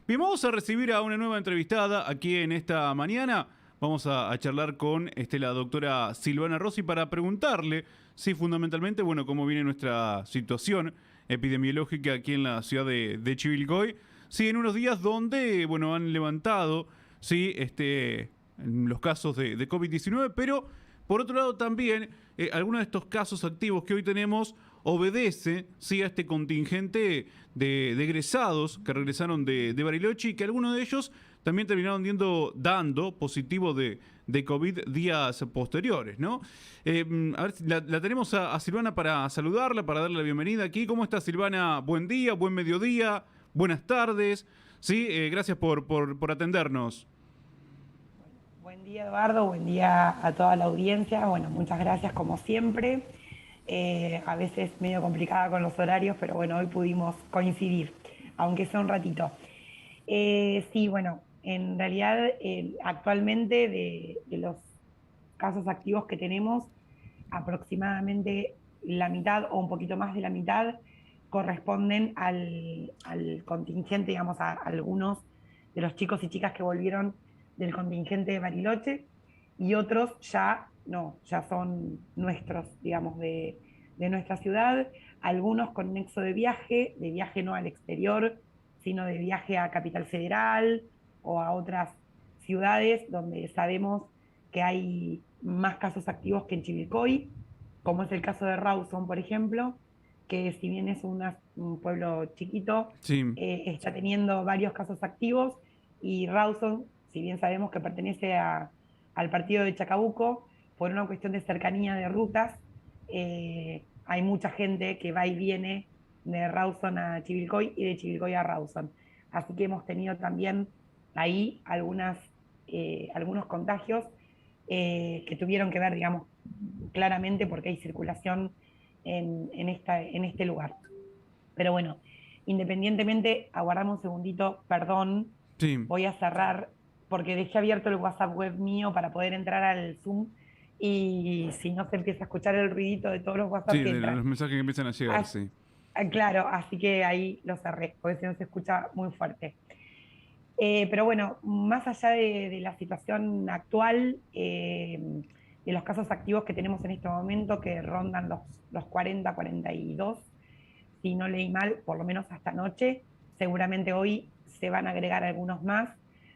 Bien, vamos a recibir a una nueva entrevistada aquí en esta mañana. Vamos a charlar con la doctora Silvana Rossi para preguntarle si fundamentalmente, bueno, cómo viene nuestra situación epidemiológica aquí en la ciudad de Chivilcoy. Sí, en unos días donde, bueno, han levantado, sí, los casos de COVID-19, pero por otro lado también algunos de estos casos activos que hoy tenemos obedece, sí, a este contingente de egresados que regresaron de Bariloche y que algunos de ellos también terminaron dando positivo de COVID días posteriores, ¿no? A ver, la tenemos a Silvana para saludarla, para darle la bienvenida aquí. ¿Cómo está, Silvana? Buen día, buen mediodía, buenas tardes. Sí, gracias por atendernos. Buen día, Eduardo, buen día a toda la audiencia. Bueno, muchas gracias como siempre. A veces medio complicada con los horarios, pero bueno, hoy pudimos coincidir, aunque sea un ratito. Sí, bueno, en realidad actualmente de los casos activos que tenemos, aproximadamente la mitad o un poquito más de la mitad corresponden al contingente, digamos, a algunos de los chicos y chicas que volvieron del contingente de Bariloche y otros ya no, ya son nuestros, digamos, de nuestra ciudad, algunos con nexo de viaje no al exterior, sino de viaje a Capital Federal o a otras ciudades donde sabemos que hay más casos activos que en Chivilcoy, como es el caso de Rawson, por ejemplo, que si bien es un pueblo chiquito, Sí, está teniendo varios casos activos y Rawson, si bien sabemos que pertenece al partido de Chacabuco, por una cuestión de cercanía de rutas, hay mucha gente que va y viene de Rawson a Chivilcoy y de Chivilcoy a Rawson. Así que hemos tenido también ahí algunos contagios que tuvieron que ver, digamos, claramente porque hay circulación en este lugar. Pero bueno, independientemente, aguardamos un segundito, perdón, sí, voy a cerrar porque dejé abierto el WhatsApp web mío para poder entrar al Zoom y si no se empieza a escuchar el ruidito de todos los WhatsApp sí, que de entran. los mensajes que empiezan a llegar, As- sí. claro, así que ahí lo cerré, porque si no se escucha muy fuerte. Pero bueno, más allá de la situación actual, de los casos activos que tenemos en este momento, que rondan los 40, 42, si no leí mal, por lo menos hasta anoche, seguramente hoy se van a agregar algunos más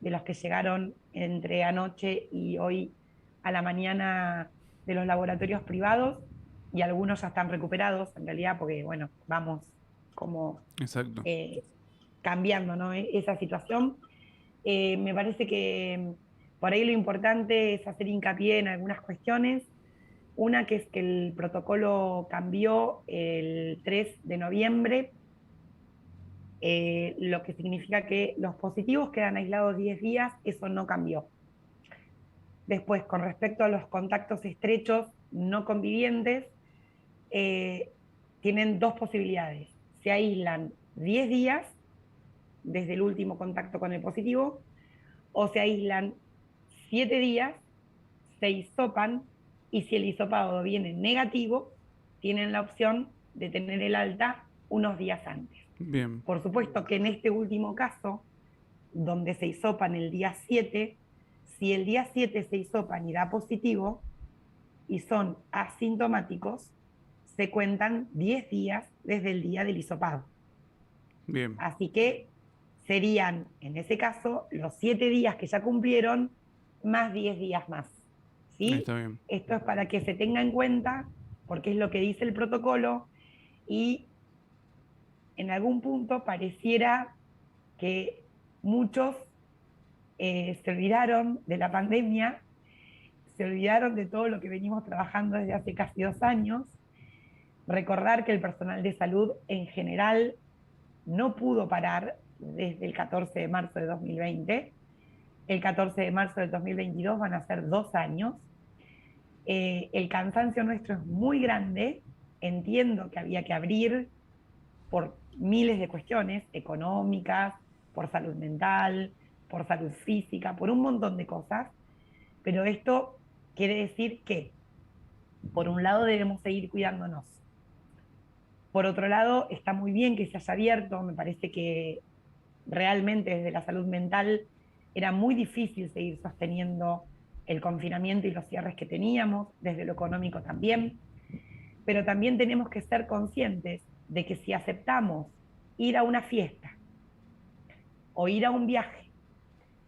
de los que llegaron entre anoche y hoy a la mañana de los laboratorios privados, y algunos ya están recuperados, en realidad, porque bueno, vamos como Exacto. eh, cambiando, ¿no? Esa situación. Me parece que por ahí lo importante es hacer hincapié en algunas cuestiones. Una que es que el protocolo cambió el 3 de noviembre, lo que significa que los positivos quedan aislados 10 días, eso no cambió. Después, con respecto a los contactos estrechos no convivientes, eh, tienen dos posibilidades. Se aíslan 10 días desde el último contacto con el positivo o se aíslan 7 días, se hisopan y si el hisopado viene negativo, tienen la opción de tener el alta unos días antes. Bien, Por supuesto que en este último caso, donde se hisopan el día 7, si el día 7 se hisopan y da positivo y son asintomáticos, se cuentan 10 días desde el día del hisopado. bien. Así que serían, en ese caso, los 7 días que ya cumplieron, más 10 días más. Está ¿Sí? bien. Esto es para que se tenga en cuenta, porque es lo que dice el protocolo, y en algún punto pareciera que muchos se olvidaron de la pandemia, se olvidaron de todo lo que venimos trabajando desde hace casi 2 años. Recordar que el personal de salud en general no pudo parar desde el 14 de marzo de 2020. El 14 de marzo del 2022 van a ser 2 años. El cansancio nuestro es muy grande. Entiendo que había que abrir por miles de cuestiones económicas, por salud mental, por salud física, por un montón de cosas, pero esto quiere decir que, por un lado, debemos seguir cuidándonos. Por otro lado, está muy bien que se haya abierto, me parece que realmente desde la salud mental era muy difícil seguir sosteniendo el confinamiento y los cierres que teníamos, desde lo económico también, pero también tenemos que ser conscientes de que si aceptamos ir a una fiesta, o ir a un viaje,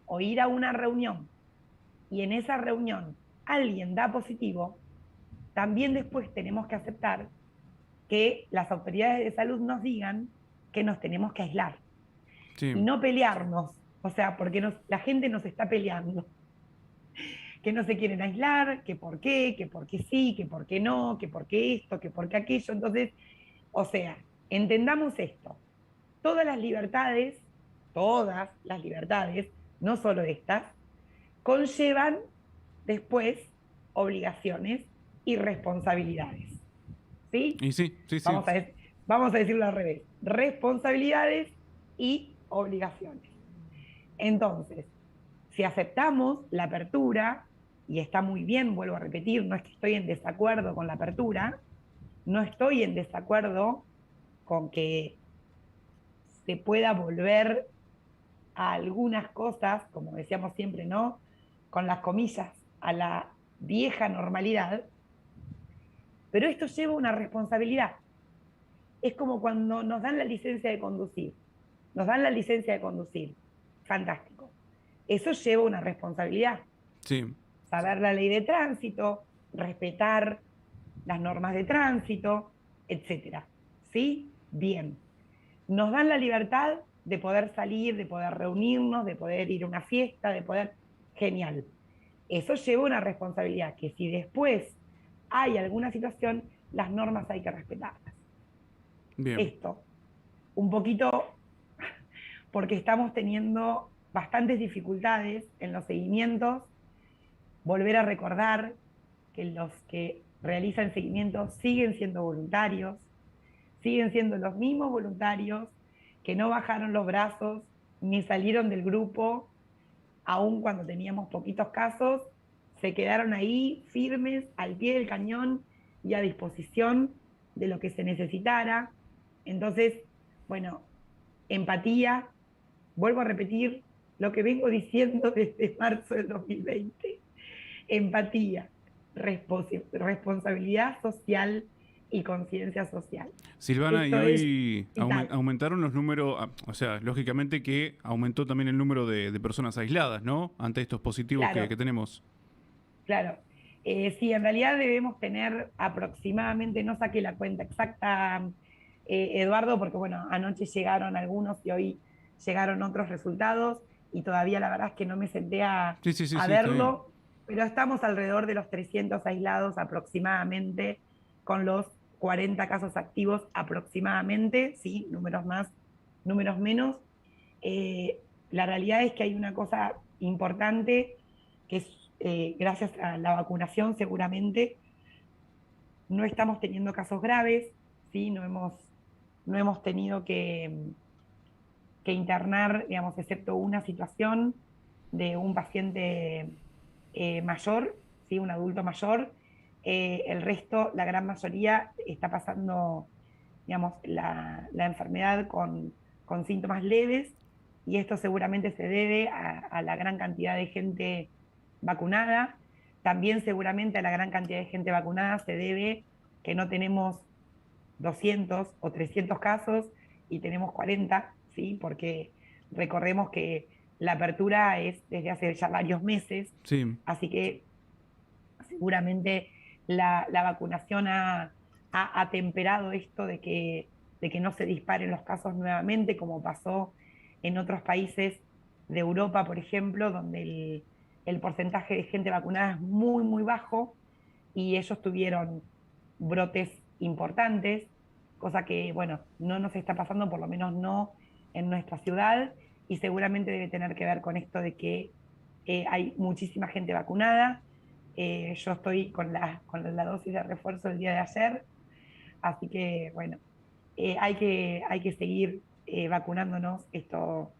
o ir a una reunión, y en esa reunión alguien da positivo, también después tenemos que aceptar que las autoridades de salud nos digan que nos tenemos que aislar y Sí. no pelearnos, o sea, porque la gente nos está peleando, que no se quieren aislar, que por qué sí, que por qué no, que por qué esto, que por qué aquello. Entonces, o sea, entendamos esto. Todas las libertades, no solo estas, conllevan después obligaciones y responsabilidades. ¿Sí? Y sí, sí, sí. Vamos a, vamos a decirlo al revés. Responsabilidades y obligaciones. Entonces, si aceptamos la apertura, y está muy bien, vuelvo a repetir, no es que estoy en desacuerdo con la apertura, no estoy en desacuerdo con que se pueda volver a algunas cosas, como decíamos siempre, ¿no? Con las comillas, a la vieja normalidad, pero esto lleva una responsabilidad. Es como cuando nos dan la licencia de conducir. Nos dan la licencia de conducir. Fantástico. Eso lleva una responsabilidad. Sí. Saber la ley de tránsito, respetar las normas de tránsito, etcétera. ¿Sí? Bien. Nos dan la libertad de poder salir, de poder reunirnos, de poder ir a una fiesta, de poder... Genial. Eso lleva una responsabilidad, que si después hay alguna situación, las normas hay que respetarlas. Bien. Esto, un poquito porque estamos teniendo bastantes dificultades en los seguimientos, volver a recordar que los que realizan seguimientos siguen siendo voluntarios, siguen siendo los mismos voluntarios que no bajaron los brazos ni salieron del grupo, aun cuando teníamos poquitos casos, se quedaron ahí firmes, al pie del cañón y a disposición de lo que se necesitara. Entonces, bueno, empatía, vuelvo a repetir lo que vengo diciendo desde marzo del 2020, empatía, responsabilidad social y conciencia social. Silvana, y Esto es hoy vital. aumentaron los números, o sea, lógicamente que aumentó también el número de personas aisladas, ¿no? Ante estos positivos que Claro, tenemos. claro. Sí, en realidad debemos tener aproximadamente, no saqué la cuenta exacta, Eduardo, porque bueno, anoche llegaron algunos y hoy llegaron otros resultados y todavía la verdad es que no me senté Sí, sí, sí, a sí, está bien. verlo, pero estamos alrededor de los 300 aislados aproximadamente, con los 40 casos activos aproximadamente, sí, números más, números menos. La realidad es que hay una cosa importante que es, gracias a la vacunación seguramente no estamos teniendo casos graves, ¿sí? No hemos tenido que internar, digamos, excepto una situación de un paciente mayor, ¿sí? Un adulto mayor. El resto, la gran mayoría, está pasando, digamos, la enfermedad con síntomas leves, y esto seguramente se debe a la gran cantidad de gente vacunada. También seguramente a la gran cantidad de gente vacunada se debe que no tenemos 200 o 300 casos y tenemos 40, ¿sí? Porque recordemos que la apertura es desde hace ya varios meses, Sí. así que seguramente la vacunación ha atemperado esto de que no se disparen los casos nuevamente, como pasó en otros países de Europa, por ejemplo, donde el porcentaje de gente vacunada es muy, muy bajo y ellos tuvieron brotes importantes, cosa que, bueno, no nos está pasando, por lo menos no en nuestra ciudad, y seguramente debe tener que ver con esto de que hay muchísima gente vacunada. Yo estoy con la dosis de refuerzo el día de ayer, así que, bueno, hay que seguir vacunándonos. Esto,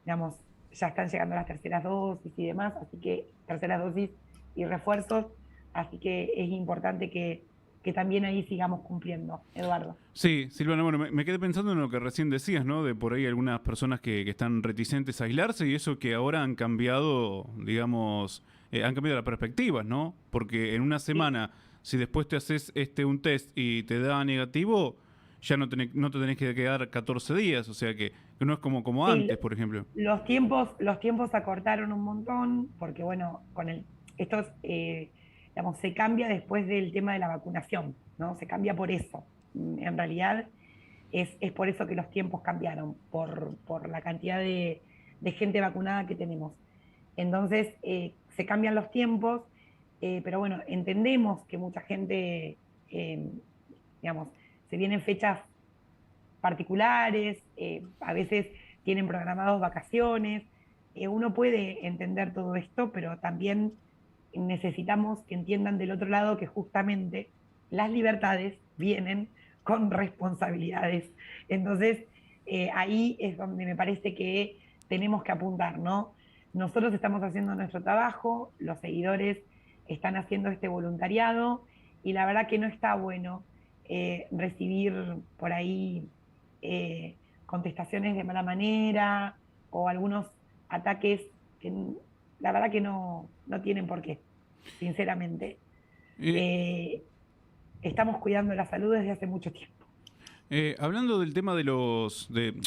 digamos, ya están llegando las terceras dosis y demás, así que terceras dosis y refuerzos, así que es importante que también ahí sigamos cumpliendo, Eduardo. Sí, Silvana, bueno, me quedé pensando en lo que recién decías, ¿no? De por ahí algunas personas que están reticentes a aislarse y eso que ahora han cambiado, digamos, han cambiado las perspectivas, ¿no? Porque en una Sí, semana, si después te haces un test y te da negativo, ya no te tenés que quedar 14 días, o sea que no es como sí, antes, por ejemplo. los tiempos se acortaron un montón porque, bueno, esto digamos, se cambia después del tema de la vacunación, ¿no? Se cambia por eso. En realidad es por eso que los tiempos cambiaron, por la cantidad de gente vacunada que tenemos. Entonces, se cambian los tiempos, pero bueno, entendemos que mucha gente, eh, digamos, se vienen fechas particulares, a veces tienen programados vacaciones. Uno puede entender todo esto, pero también necesitamos que entiendan del otro lado que justamente las libertades vienen con responsabilidades. Entonces, ahí es donde me parece que tenemos que apuntar, ¿no? Nosotros estamos haciendo nuestro trabajo, los seguidores están haciendo este voluntariado y la verdad que no está bueno recibir por ahí contestaciones de mala manera o algunos ataques que la verdad que no tienen por qué, sinceramente. Eh, Eh, Estamos cuidando la salud desde hace mucho tiempo. Hablando del tema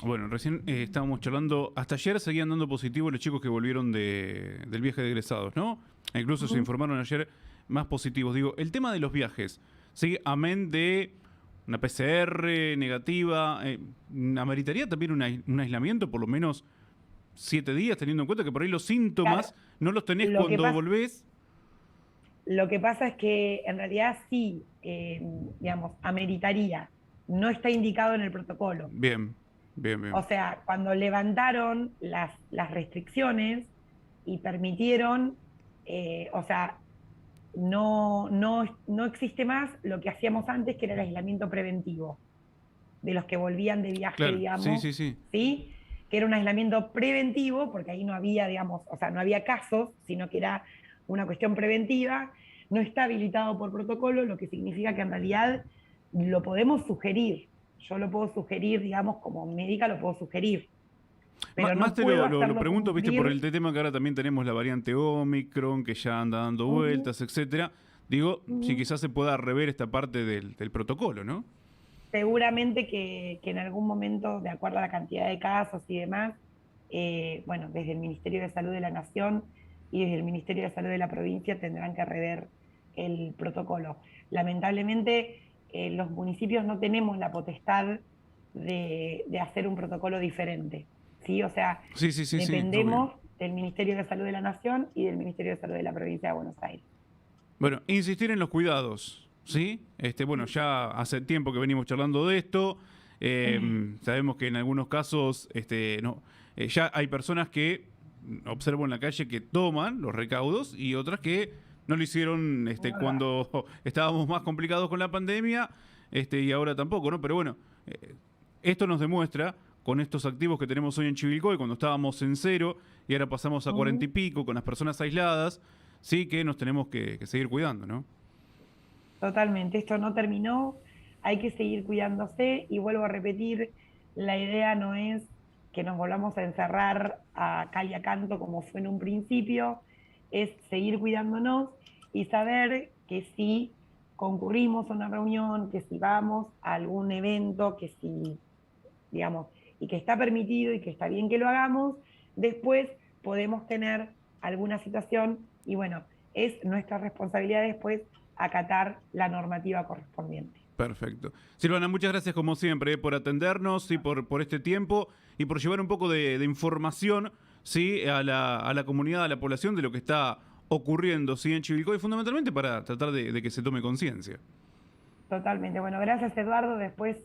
bueno, recién estábamos charlando, hasta ayer seguían dando positivo los chicos que volvieron del viaje de egresados, ¿no? Incluso se Ujú. informaron ayer más positivos. Digo, el tema de los viajes, ¿sí? Amén de una PCR negativa, ¿ameritaría también un aislamiento por lo menos 7 días, teniendo en cuenta que por ahí los Claro, síntomas no los tenés lo que cuando pasa, volvés? lo que pasa es que en realidad sí, digamos, ameritaría, no está indicado en el protocolo. Bien, bien, O bien. sea, cuando levantaron las restricciones y permitieron, o sea, no existe más lo que hacíamos antes, que era el aislamiento preventivo, de los que volvían de viaje, Claro, sí, digamos, sí, sí. ¿sí? Que era un aislamiento preventivo, porque ahí no había, digamos, o sea, no había casos, sino que era una cuestión preventiva, no está habilitado por protocolo, lo que significa que en realidad lo podemos sugerir. Yo lo puedo sugerir, digamos, como médica lo puedo sugerir, pero Más no te puedo lo hacerlo pregunto, viste, por el cumplir. tema que ahora también tenemos la variante Omicron, que ya anda dando Uh, vueltas, etcétera. Digo, si uh, quizás se pueda rever esta parte del protocolo, ¿no? Seguramente que en algún momento, de acuerdo a la cantidad de casos y demás, bueno, desde el Ministerio de Salud de la Nación y desde el Ministerio de Salud de la provincia tendrán que rever el protocolo. Lamentablemente, los municipios no tenemos la potestad de hacer un protocolo diferente, ¿sí? O sea, Sí, sí, sí, sí, obvio. dependemos del Ministerio de Salud de la Nación y del Ministerio de Salud de la provincia de Buenos Aires. Bueno, insistir en los cuidados, ¿sí? Bueno, ya hace tiempo que venimos charlando de esto. Sabemos que en algunos casos, no, ya hay personas que observo en la calle que toman los recaudos y otras que no lo hicieron cuando estábamos más complicados con la pandemia, y ahora tampoco, ¿no? Pero bueno, esto nos demuestra con estos activos que tenemos hoy en Chivilcoy, cuando estábamos en cero y ahora pasamos a 40 y pico con las personas aisladas, sí que nos tenemos que seguir cuidando, ¿no? Totalmente, esto no terminó, hay que seguir cuidándose y vuelvo a repetir, la idea no es que nos volvamos a encerrar a cal y a canto como fue en un principio, es seguir cuidándonos y saber que si concurrimos a una reunión, que si vamos a algún evento, que si, digamos, y que está permitido y que está bien que lo hagamos, después podemos tener alguna situación y bueno, es nuestra responsabilidad después acatar la normativa correspondiente. Perfecto. Silvana, muchas gracias como siempre por atendernos y por este tiempo y por llevar un poco de información, ¿sí? A la comunidad, a la población de lo que está ocurriendo, ¿sí? En Chivilcoy, fundamentalmente para tratar de que se tome conciencia. Totalmente. Bueno, gracias Eduardo. Después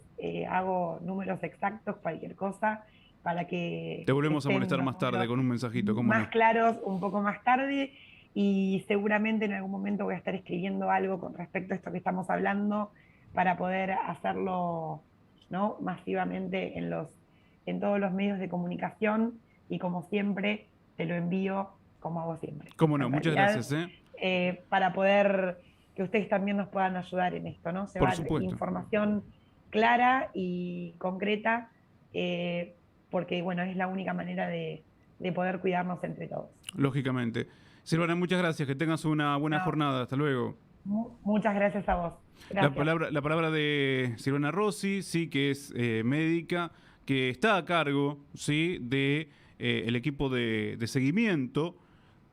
hago números exactos, cualquier cosa, para Te que volvemos a estén molestar los más tarde números con un mensajito, ¿cómo más no? claros un poco más tarde y seguramente en algún momento voy a estar escribiendo algo con respecto a esto que estamos hablando para poder hacerlo, ¿no? Masivamente en todos los medios de comunicación y como siempre te lo envío como hago siempre. ¿Cómo no? En Muchas realidad, gracias, ¿eh? para poder que ustedes también nos puedan ayudar en esto, ¿no? Por Llevar supuesto. información clara y concreta, porque bueno, es la única manera de poder cuidarnos entre todos. Lógicamente. Silvana, muchas gracias. Que tengas una buena No, jornada. Hasta luego. muchas gracias a vos. Gracias. La palabra de Silvana Rossi, sí, que es médica, que está a cargo, sí, de el equipo de seguimiento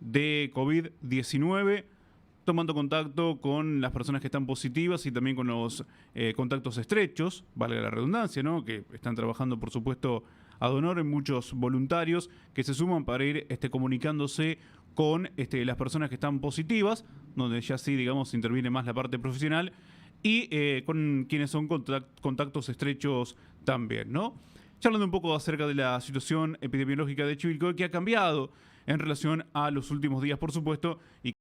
de COVID-19, tomando contacto con las personas que están positivas y también con los contactos estrechos, vale la redundancia, ¿no? Que están trabajando, por supuesto, ad honorem muchos voluntarios que se suman para ir comunicándose con las personas que están positivas, donde ya sí, digamos, interviene más la parte profesional, y con quienes son contactos estrechos también, ¿no? Charlando un poco acerca de la situación epidemiológica de Chivilcoy, que ha cambiado en relación a los últimos días, por supuesto, y